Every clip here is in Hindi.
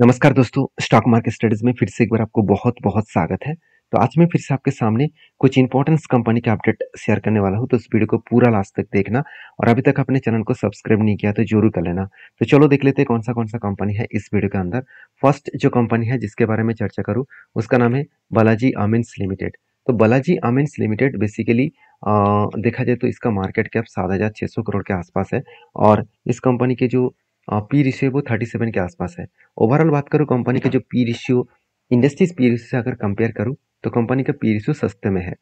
नमस्कार दोस्तों, स्टॉक मार्केट स्टडीज में फिर से एक बार आपको बहुत-बहुत स्वागत है। तो आज मैं फिर से आपके सामने कुछ इंपॉर्टेंस कंपनी के अपडेट शेयर करने वाला हूँ, तो इस वीडियो को पूरा लास्ट तक देखना और अभी तक अपने चैनल को सब्सक्राइब नहीं किया तो ज़रूर कर लेना। तो चलो देख लेते हैं कौन-सा कंपनी है इस वीडियो के अंदर। फर्स्ट जो कंपनी है जिसके बारे में चर्चा करूँ, उसका नाम है बालाजी अमिन्स लिमिटेड। तो बालाजी अमिन्स लिमिटेड बेसिकली देखा जाए तो इसका मार्केट कैप 7,600 करोड़ के आसपास है और इस कंपनी के जो पी रेशियो वो 37 के आसपास है। ओवरऑल बात करूँ कंपनी के जो P ratio industries P ratio से अगर कंपेयर करूँ तो कंपनी का पी रेशियो सस्ते में है।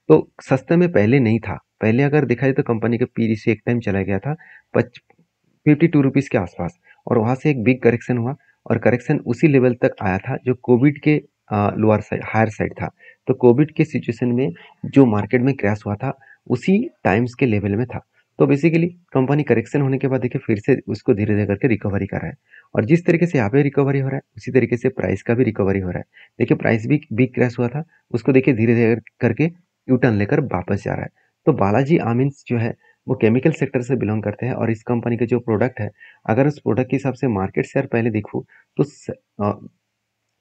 तो सस्ते में पहले नहीं था। पहले अगर देखा जाए तो कंपनी का पी रेशियो एक टाइम चला गया था 52 रुपीज़ के आसपास और वहाँ से एक बिग करेक्शन हुआ और करेक्शन उसी लेवल तक आया था जो कोविड के लोअर साइड हायर साइड था। तो कोविड के सिचुएशन में जो मार्केट में क्रैश हुआ था उसी टाइम्स के लेवल में था। तो बेसिकली कंपनी करेक्शन होने के बाद देखिए फिर से उसको धीरे-धीरे करके रिकवरी कर रहा है और जिस तरीके से यहाँ पे रिकवरी हो रहा है, उसी तरीके से प्राइस का भी रिकवरी हो रहा है। देखिए प्राइस भी बिग क्रैश हुआ था, उसको देखिए धीरे-धीरे करके यू टर्न लेकर वापस जा रहा है। तो बालाजी अमिन्स जो है वो केमिकल सेक्टर से बिलॉन्ग करते हैं और इस कंपनी के जो प्रोडक्ट है, अगर उस प्रोडक्ट के हिसाब से मार्केट शेयर पहले देखूँ तो अ,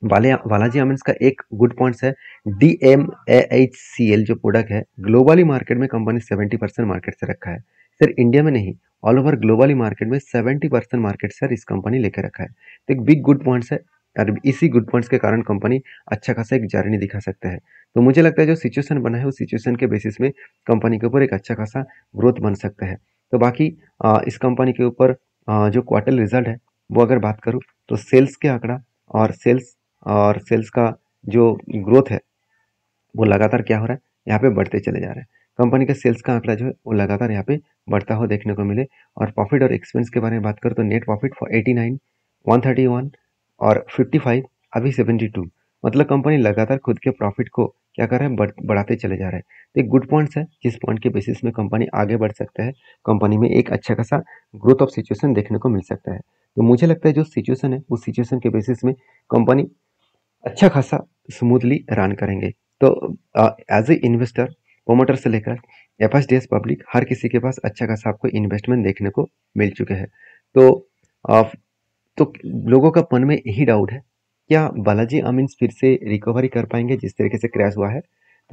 बालाजी अमिन्स का एक गुड पॉइंट्स है DMAHCL जो प्रोडक्ट है ग्लोबली मार्केट में कंपनी 70% मार्केट से रखा है। सिर्फ इंडिया में नहीं, ऑल ओवर ग्लोबली मार्केट में 70% मार्केट शेयर इस कंपनी लेकर रखा है। तो एक बिग गुड पॉइंट्स है और इसी गुड पॉइंट्स के कारण कंपनी अच्छा खासा एक जर्नी दिखा सकता है। तो मुझे लगता है जो सिचुएशन बना है उस सिचुएशन के बेसिस में कंपनी के ऊपर एक अच्छा खासा ग्रोथ बन सकता है। तो बाकी इस कंपनी के ऊपर जो क्वार्टर रिजल्ट है वो अगर बात करूँ तो सेल्स के आंकड़ा और सेल्स का जो ग्रोथ है वो लगातार क्या हो रहा है यहाँ पे बढ़ते चले जा रहे हैं। कंपनी का सेल्स का आंकड़ा जो है वो लगातार यहाँ पे बढ़ता हुआ देखने को मिले और प्रॉफिट और एक्सपेंस के बारे में बात करें तो नेट प्रॉफिट फॉर 89, 131 और 55 अभी 72 मतलब कंपनी लगातार खुद के प्रॉफिट को क्या कर रहा है बढ़ाते चले जा रहे हैं। तो एक गुड पॉइंट्स है जिस पॉइंट के बेसिस में कंपनी आगे बढ़ सकता है। कंपनी में एक अच्छा खासा ग्रोथ ऑफ सिचुएशन देखने को मिल सकता है। तो मुझे लगता है जो सिचुएशन है उस सिचुएशन के बेसिस में कंपनी अच्छा खासा स्मूथली रन करेंगे। तो एज ए इन्वेस्टर प्रोमोटर से लेकर एफएसडीएस पब्लिक हर किसी के पास अच्छा खासा आपको इन्वेस्टमेंट देखने को मिल चुके हैं। तो अ, तो लोगों का मन में यही डाउट है क्या बालाजी अमीन्स फिर से रिकवरी कर पाएंगे जिस तरीके से क्रैश हुआ है।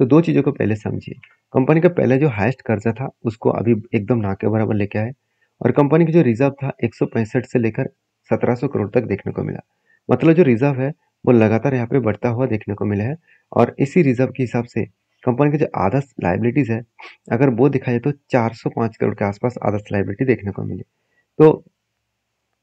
तो दो चीज़ों को पहले समझिए। कंपनी का पहले जो हाईएस्ट कर्जा था उसको अभी एकदम ना के बराबर लेके आए और कंपनी की जो रिजर्व था 165 से लेकर 1700 करोड़ तक देखने को मिला। मतलब जो रिजर्व है वो लगातार यहाँ पे बढ़ता हुआ देखने को मिला है और इसी रिजर्व के हिसाब से कंपनी के जो आदर्श लाइबिलिटीज है अगर वो दिखा जाए तो 405 करोड़ के आसपास आदर्श लाइबिलिटी देखने को मिली। तो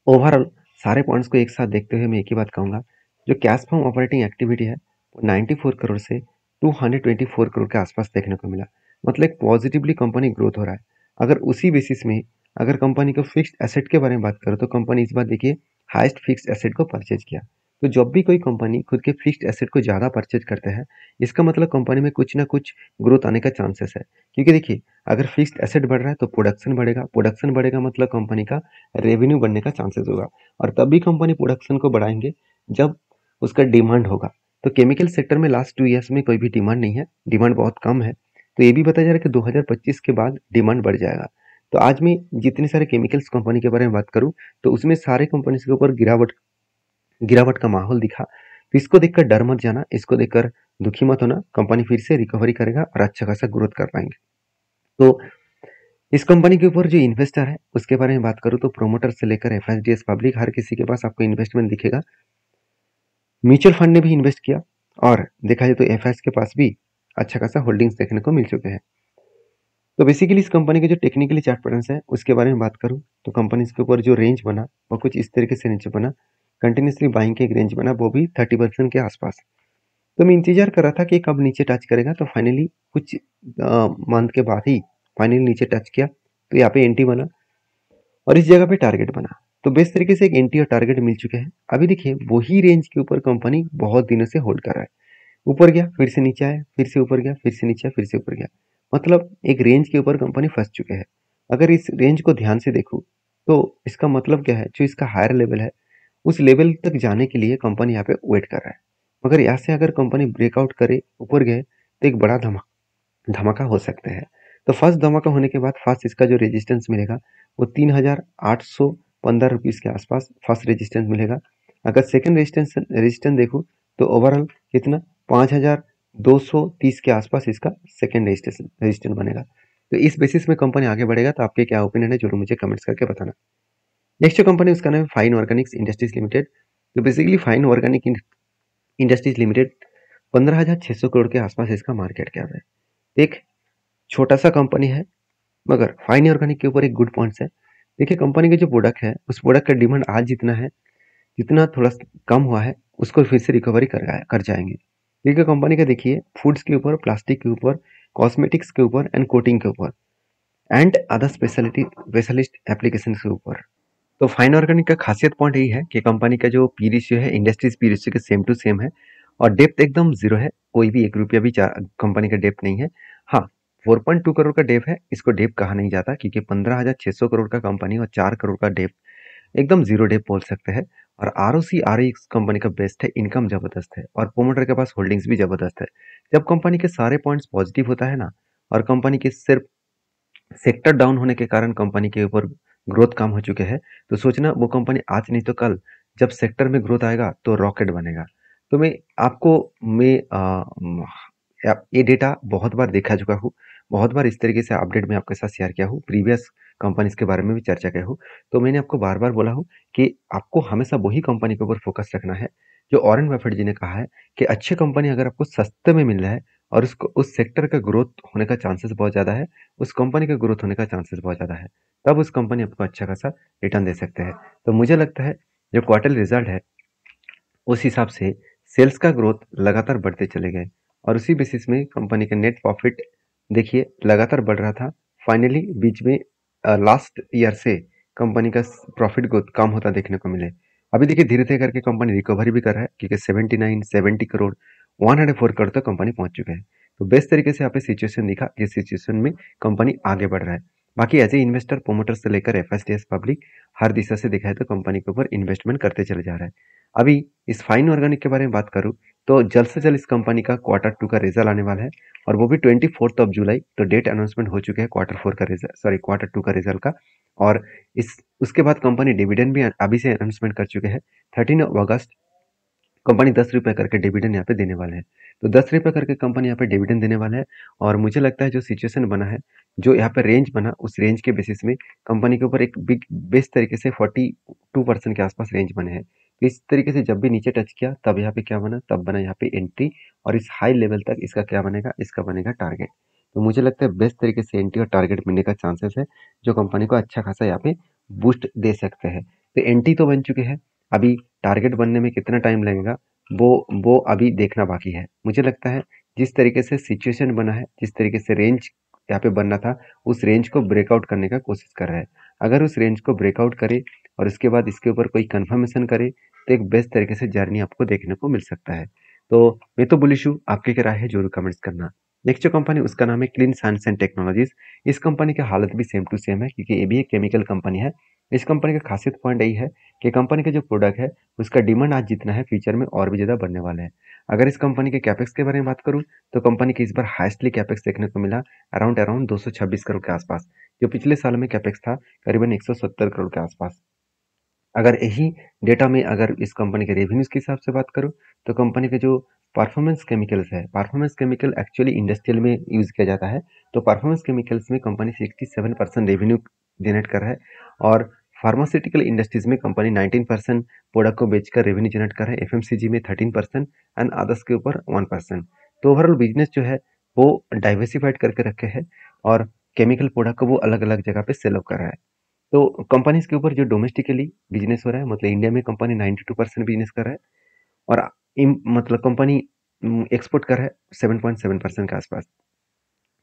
ओवरऑल सारे पॉइंट्स को एक साथ देखते हुए मैं एक ही बात कहूँगा, जो कैश फ्रॉम ऑपरेटिंग एक्टिविटी है वो 94 करोड़ से 224 करोड़ के आसपास देखने को मिला। मतलब एक पॉजिटिवली कंपनी ग्रोथ हो रहा है। अगर उसी बेसिस में अगर कंपनी को फिक्स्ड एसेट के बारे में बात करें तो कंपनी इस बार देखिए हाईएस्ट फिक्स्ड एसेट को परचेज किया। तो जब भी कोई कंपनी खुद के फिक्स्ड एसेट को ज़्यादा परचेज करते हैं इसका मतलब कंपनी में कुछ ना कुछ ग्रोथ आने का चांसेस है। क्योंकि देखिए अगर फिक्स्ड एसेट बढ़ रहा है तो प्रोडक्शन बढ़ेगा मतलब कंपनी का रेवेन्यू बढ़ने का चांसेस होगा और तभी कंपनी प्रोडक्शन को बढ़ाएंगे जब उसका डिमांड होगा। तो केमिकल सेक्टर में लास्ट 2 इयर्स में कोई भी डिमांड नहीं है, डिमांड बहुत कम है। तो ये भी बताया जा रहा है कि 2025 के बाद डिमांड बढ़ जाएगा। तो आज मैं जितने सारे केमिकल्स कंपनी के बारे में बात करूं तो उसमें सारे कंपनीज के ऊपर गिरावट गिरावट का माहौल दिखा। तो इसको देखकर डर मत जाना, इसको देखकर दुखी मत होना। कंपनी फिर से रिकवरी करेगा और अच्छा खासा ग्रोथ कर पाएंगे। तो इस कंपनी के ऊपर जो इन्वेस्टर है उसके बारे में बात करूँ तो प्रोमोटर से लेकर एफएसडीएस पब्लिक हर किसी के पास आपको इन्वेस्टमेंट दिखेगा। म्यूचुअल फंड ने भी इन्वेस्ट किया और देखा जाए तो एफएस के पास भी अच्छा खासा होल्डिंग्स देखने को मिल चुके हैं। तो बेसिकली इस कंपनी के जो टेक्निकली चार्ट पैटर्न्स है उसके बारे में बात करूँ तो कंपनी के ऊपर जो रेंज बना वो कुछ इस तरीके से नीचे बना। कंटिन्यूसली बाइंग के एक रेंज बना वो भी 30% के आसपास। तो मैं इंतजार कर रहा था कि कब नीचे टच करेगा तो फाइनली कुछ मंथ के बाद ही फाइनली नीचे टच किया। तो यहाँ पे एंटी बना और इस जगह पे टारगेट बना। तो बेस्ट तरीके से एक एंटी और टारगेट मिल चुके हैं। अभी देखिए वही रेंज के ऊपर कंपनी बहुत दिनों से होल्ड कर रहा है। ऊपर गया फिर से नीचे आया, फिर से ऊपर गया, फिर से नीचे आया, फिर से ऊपर गया। मतलब एक रेंज के ऊपर कंपनी फंस चुके हैं। अगर इस रेंज को ध्यान से देखूं तो इसका मतलब क्या है, जो इसका हायर लेवल है उस लेवल तक जाने के लिए कंपनी यहाँ पे वेट कर रहा है। मगर यहाँ से अगर कंपनी ब्रेकआउट करे ऊपर गए तो एक बड़ा धमाका हो सकता है। तो फर्स्ट धमाका होने के बाद फर्स्ट इसका जो रेजिस्टेंस मिलेगा वो 3,815 रुपीज़ के आसपास फर्स्ट रेजिस्टेंस मिलेगा अगर सेकंड रेजिस्टेंस देखूँ तो ओवरऑल कितना 5230 के आसपास इसका सेकंड रेजिस्टेंस बनेगा। तो इस बेसिस में कंपनी आगे बढ़ेगा, तो आपके क्या ओपिनियन है जरूर मुझे कमेंट्स करके बताना। नेक्स्ट जो कंपनी उसका नाम है फाइन ऑर्गेनिक्स इंडस्ट्रीज लिमिटेड। तो basically fine organic industries limited 15,600 crore के आसपास इसका मार्केट कैप है। एक छोटा सा कंपनी है, मगर फाइन ऑर्गेनिक के ऊपर एक गुड पॉइंट्स है। देखिए कंपनी के जो प्रोडक्ट है उस प्रोडक्ट का डिमांड आज जितना है, जितना थोड़ा कम हुआ है उसको फिर से रिकवरी कर जाएंगे। क्योंकि कंपनी का देखिए फूड्स के ऊपर, प्लास्टिक के ऊपर, कॉस्मेटिक्स के ऊपर एंड कोटिंग के ऊपर एंड अदर स्पेशलिस्ट एप्लीकेशन के ऊपर। तो फाइन ऑर्गेनिक का खासियत पॉइंट यही है कि कंपनी का जो पी रेशियो है इंडस्ट्रीज पी रेशियो के सेम टू सेम है और डेप्थ एकदम जीरो है। कोई भी 1 रुपया भी कंपनी का डेप्थ नहीं है। हाँ, 4.2 करोड़ का डेप है, इसको डेप कहा नहीं जाता क्योंकि 15,600 करोड़ का कंपनी और 4 करोड़ का डेप एकदम जीरो डेप बोल सकते हैं। और आरओसी आरओई इस कंपनी का बेस्ट है, इनकम जबरदस्त है और प्रोमोटर के पास होल्डिंग्स भी जबरदस्त है। जब कंपनी के सारे पॉइंट्स पॉजिटिव होता है ना, और कंपनी के सिर्फ सेक्टर डाउन होने के कारण कंपनी के ऊपर ग्रोथ कम हो चुके हैं, तो सोचना वो कंपनी आज नहीं तो कल जब सेक्टर में ग्रोथ आएगा तो रॉकेट बनेगा। तो मैं ये डेटा बहुत बार देखा चुका हूँ, बहुत बार इस तरीके से अपडेट मैं आपके साथ शेयर किया हूँ, प्रीवियस कंपनीज के बारे में भी चर्चा किया हूँ। तो मैंने आपको बार बार बोला हूँ कि आपको हमेशा वही कंपनी के ऊपर फोकस रखना है जो वॉरेन बफेट जी ने कहा है कि अच्छी कंपनी अगर आपको सस्ते में मिल रहा है और उसको उस सेक्टर का ग्रोथ होने का चांसेस बहुत ज़्यादा है, उस कंपनी का ग्रोथ होने का चांसेस बहुत ज़्यादा है, तब उस कंपनी आपको अच्छा खासा रिटर्न दे सकते हैं। तो मुझे लगता है जो क्वार्टर रिजल्ट है उस हिसाब से सेल्स का ग्रोथ लगातार बढ़ते चले गए और उसी बेसिस में कंपनी का नेट प्रॉफिट देखिए लगातार बढ़ रहा था। फाइनली बीच में लास्ट ईयर से कंपनी का प्रॉफिट ग्रोथ कम होता देखने को मिले। अभी देखिए धीरे धीरे करके कंपनी रिकवरी भी कर रहा है क्योंकि 70 करोड़ 104 करोड़ तक कंपनी पहुंच चुके हैं। तो बेस्ट तरीके से यहाँ पे सिचुएशन दिखा, इस सिचुएशन में कंपनी आगे बढ़ रहा है। बाकी एज ए इन्वेस्टर, प्रोमोटर से लेकर एफएसडीएस पब्लिक हर दिशा से देखा है तो कंपनी के ऊपर इन्वेस्टमेंट करते चले जा रहा है। अभी इस फाइन ऑर्गेनिक के बारे में बात करूँ तो जल्द से जल्द इस कंपनी का Q2 का रिजल्ट आने वाला है और वो भी 24 जुलाई। तो डेट अनाउंसमेंट हो चुके हैं Q2 का रिजल्ट का। और इस उसके बाद कंपनी डिविडेंड भी अभी से अनाउंसमेंट कर चुके हैं। 13 अगस्त कंपनी 10 रुपये करके डिविडेंड यहाँ पे देने वाले हैं। तो 10 रुपये करके कंपनी यहाँ पे डिविडेंड देने वाले हैं और मुझे लगता है जो सिचुएशन बना है, जो यहाँ पे रेंज बना, उस रेंज के बेसिस में कंपनी के ऊपर एक बिग बेस्ट तरीके से 42% के आसपास रेंज बने हैं। तो इस तरीके से जब भी नीचे टच किया तब यहाँ पे क्या बना, तब बना यहाँ पे एंट्री और इस हाई लेवल तक इसका क्या बनेगा, इसका बनेगा टारगेट। तो मुझे लगता है बेस्ट तरीके से एंट्री और टारगेट मिलने का चांसेस है जो कंपनी को अच्छा खासा यहाँ पे बूस्ट दे सकते हैं। तो एंट्री तो बन चुके हैं, अभी टारगेट बनने में कितना टाइम लगेगा वो अभी देखना बाकी है। मुझे लगता है जिस तरीके से सिचुएशन बना है, जिस तरीके से रेंज यहाँ पे बनना था, उस रेंज को ब्रेकआउट करने का कोशिश कर रहा है। अगर उस रेंज को ब्रेकआउट करे और उसके बाद इसके ऊपर कोई कंफर्मेशन करे तो एक बेस्ट तरीके से जर्नी आपको देखने को मिल सकता है। तो मैं तो बुलिश हूँ, आपकी क्या राय है जरूर कमेंट्स करना। नेक्स्ट जो कंपनी उसका नाम है क्लीन साइंस एंड टेक्नोलॉजीज। इस कंपनी की हालत भी सेम टू सेम है क्योंकि ये भी एक केमिकल कंपनी है। इस कंपनी का खासियत पॉइंट यही है कि कंपनी का जो प्रोडक्ट है उसका डिमांड आज जितना है फ्यूचर में और भी ज़्यादा बढ़ने वाला है। अगर इस कंपनी के कैपेक्स के बारे में बात करूँ तो कंपनी की इस बार हाईएस्टली कैपेक्स देखने को मिला अराउंड 226 करोड़ के आसपास, जो पिछले साल में कैपेक्स था करीबन 170 करोड़ के आसपास। अगर यही डेटा में अगर इस कंपनी के रेवेन्यूज के हिसाब से बात करूँ तो कंपनी के जो परफॉर्मेंस केमिकल्स है, परफॉर्मेंस केमिकल एक्चुअली इंडस्ट्रियल में यूज किया जाता है। तो परफॉर्मेंस केमिकल्स में कंपनी 67% रेवेन्यू जनरेट कर रहा है और फार्मास्यूटिकल इंडस्ट्रीज में कंपनी 19% प्रोडक्ट को बेचकर रेवेन्यू जनरेट कर रहा है, एफएमसीजी में 13% एंड अदर्स के ऊपर 1%। तो ओवरऑल बिजनेस जो है वो डाइवर्सिफाइड करके रखे हैं और केमिकल प्रोडक्ट को वो अलग अलग जगह पे सेल कर रहा है। तो कंपनीज के ऊपर जो डोमेस्टिकली बिजनेस हो रहा है, मतलब इंडिया में कंपनी 92% बिजनेस कर रहा है और मतलब कंपनी एक्सपोर्ट कर रहा है 7.7% के आसपास,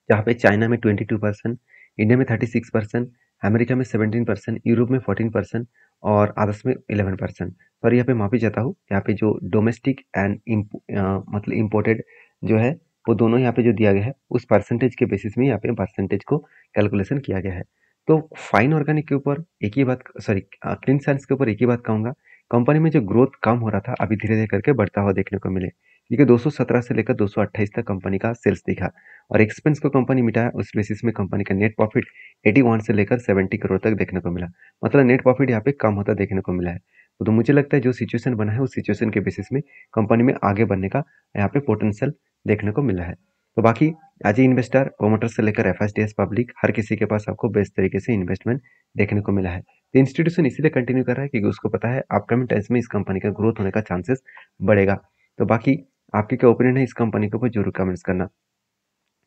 जहाँ पे चाइना में 22%, इंडिया में 36%, अमेरिका में 17%, यूरोप में 14% और अदर्स में 11%। पर यहाँ पे माफी चाहता हूँ, यहाँ पे जो डोमेस्टिक एंड मतलब इम्पोर्टेड जो है वो दोनों यहाँ पे जो दिया गया है उस परसेंटेज के बेसिस में यहाँ पे परसेंटेज को कैलकुलेशन किया गया है। तो फाइन ऑर्गेनिक के ऊपर एक ही बात, सॉरी क्लीन साइंस के ऊपर एक ही बात कहूँगा, कंपनी में जो ग्रोथ कम हो रहा था अभी धीरे धीरे करके बढ़ता हुआ देखने को मिले क्योंकि 217 से लेकर 228 तक कंपनी का सेल्स दिखा और एक्सपेंस को कंपनी मिटाया। उस बेसिस में कंपनी का नेट प्रॉफिट 81 से लेकर 70 करोड़ तक देखने को मिला, मतलब नेट प्रॉफिट यहाँ पे कम होता देखने को मिला है। तो मुझे लगता है जो सिचुएशन बना है उस सिचुएशन के बेसिस में कंपनी में आगे बढ़ने का यहाँ पे पोटेंशियल देखने को मिला है। तो बाकी एज ए इन्वेस्टर प्रोमोटर से लेकर एफएसडीएस पब्लिक हर किसी के पास आपको बेस्ट तरीके से इन्वेस्टमेंट देखने को मिला है। तो इंस्टीट्यूशन इसीलिए कंटिन्यू कर रहा है क्योंकि उसको पता है अपकमिंग टाइम्स में इस कंपनी का ग्रोथ होने का चांसेस बढ़ेगा। तो बाकी आपके क्या ओपिनियन है इस कंपनी के ऊपर जरूर कमेंट्स करना।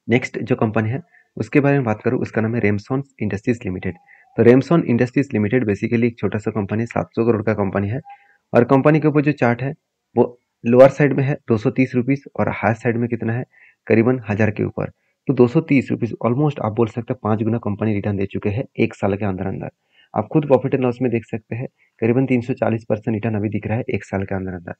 नेक्स्ट जो कंपनी है उसके बारे में बात करूँ, उसका नाम है रेमसॉन इंडस्ट्रीज लिमिटेड। तो रेमसॉन इंडस्ट्रीज लिमिटेड बेसिकली एक छोटा सा कंपनी है, 700 करोड़ का कंपनी है। और कंपनी के ऊपर जो चार्ट है वो लोअर साइड में है 230 रुपीज़ और हायर साइड में कितना है करीबन 1000 के ऊपर। तो 230 रुपीज़ ऑलमोस्ट आप बोल सकते हैं 5 गुना कंपनी रिटर्न दे चुके हैं एक साल के अंदर अंदर। आप खुद प्रॉफिट एंड लॉस में देख सकते हैं करीबन 340% रिटर्न अभी दिख रहा है एक साल के अंदर अंदर।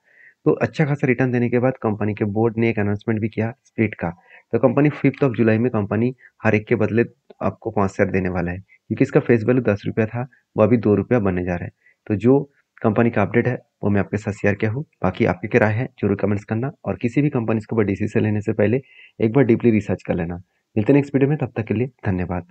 तो अच्छा खासा रिटर्न देने के बाद कंपनी के बोर्ड ने एक अनाउंसमेंट भी किया स्प्लिट का। तो कंपनी 5 जुलाई में कंपनी हर एक के बदले आपको 5 शेयर देने वाला है, क्योंकि इसका फेस वैल्यू 10 रुपया था वो अभी 2 रुपया बनने जा रहा है। तो जो कंपनी का अपडेट है वो मैं आपके साथ शेयर किया हूँ। बाकी आपकी क्या राय है जरूर कमेंट्स करना, और किसी भी कंपनी के ऊपर डिसीजन लेने से पहले एक बार डीपली रिसर्च कर लेना। मिलते हैं नेक्स्ट वीडियो में, तब तक के लिए धन्यवाद।